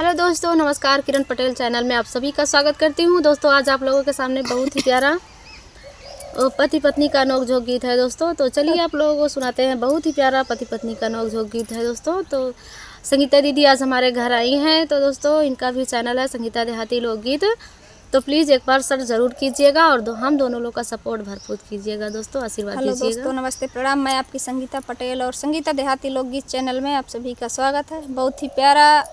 Hello दोस्तों, नमस्कार। किरण Patel channel में आप सभी का स्वागत करती हूँ। दोस्तों आज आप लोगों के सामने बहुत ही प्यारा पति पत्नी का नोक-झोंक गीत है दोस्तों। तो चलिए आप लोगों को सुनाते हैं। बहुत ही प्यारा पति पत्नी का नोक-झोंक गीत है दोस्तों। तो संगीता दीदी आज हमारे घर आई हैं, तो दोस्तों इनका भी चैनल है संगीता देहाती लोकगीत। तो प्लीज़ एक बार सर्च ज़रूर कीजिएगा और हम दोनों लोग का सपोर्ट भरपूर कीजिएगा दोस्तों, आशीर्वाद हेलो दीजिएगा। दोस्तों, नमस्ते, प्रणाम। मैं आपकी संगीता पटेल और संगीता देहाती लोकगीत चैनल में आप सभी का स्वागत है। बहुत ही प्यारा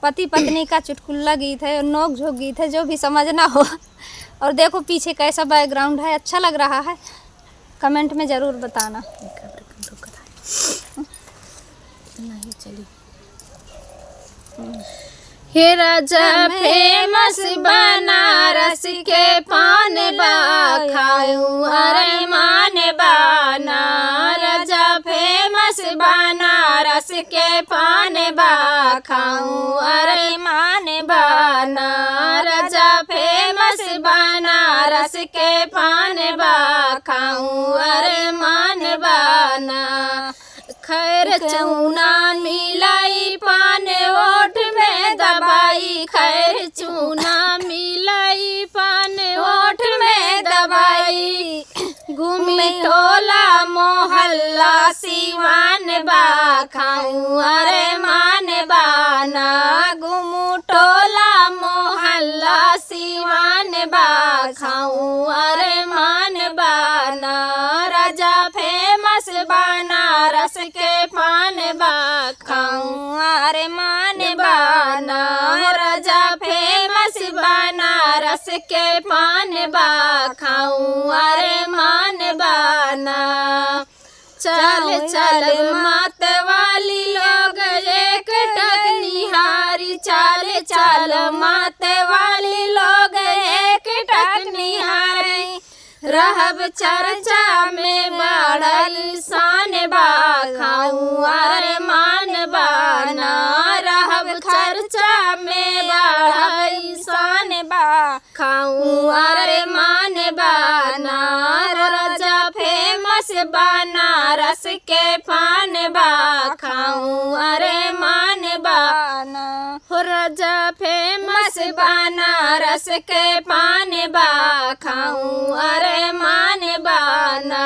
पति पत्नी का चुटकुला गीत है और नोक झोंक गीत है, जो भी समझना हो। और देखो पीछे कैसा बैकग्राउंड है, अच्छा लग रहा है, कमेंट में ज़रूर बताना। नहीं चली हे राजा फेमस बनारस के पान बा खाऊं अरे मान बाना। राजा फेमस बनारस के पान बा खाऊं अरे मान बाना। राजा फेमस बनारस के पान बा खाऊं अरे मान बाना। खैर चूना मिलाई पान ओठ में दबाई, खैर चूना मिलाई पान ओठ में दबाई। घूमी टोला मोहल्ला सिवान बा खाऊं अरे मान बाना। घूमू टोला मोहल्ला सिवान बा खाऊं अरे मान बाना। राजा फेमस बनारस के पान बा खाऊं अरे मान बाना। राजा फेमस बनारस के पान बा खाऊं अरे मान बाना। चल चल मात वाली लोग एक टक निहारी, चल चल मात वाली लोग एक टक निहारी। रहब चर्चा में बढ़ल शान बा खाऊं अरे मान बाना। रहब चर्चा में बढ़ल शान बा खाऊं अरे मान बाना। राजा फेमस बनारस के पान बा खाऊं अरे मान बाना। हो राजा फेमस बनारस के पान बा खाऊं अरे मान बाना।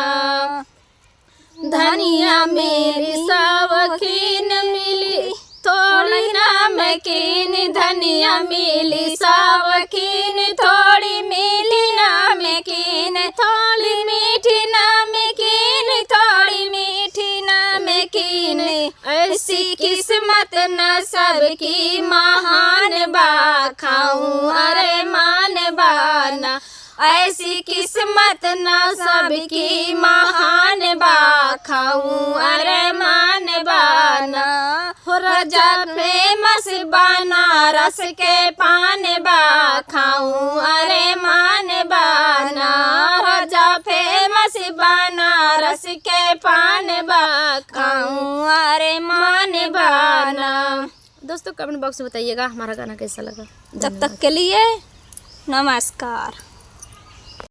धनिया मिली सावकीन मिली थोड़ी नमकीन, धनिया मिली सावकीन थोड़ी मिली नमकीन। थोड़ी मीठी नमकीन थोड़ी मीठी नमकीन। ऐसी किस्मत न सबकी महान बा खाऊं अरे मान बाना। ऐसी किस्मत न सबकी महान बा खाऊं अरे मान बाना। हो राजा फेमस बनारस के पान बा खाऊं अरे मान बाना। राजा फेमस बनारस के पान बा खाऊं अरे मान बाना। दोस्तों कमेंट बॉक्स में बताइएगा हमारा गाना कैसा लगा। जब तक के लिए नमस्कार।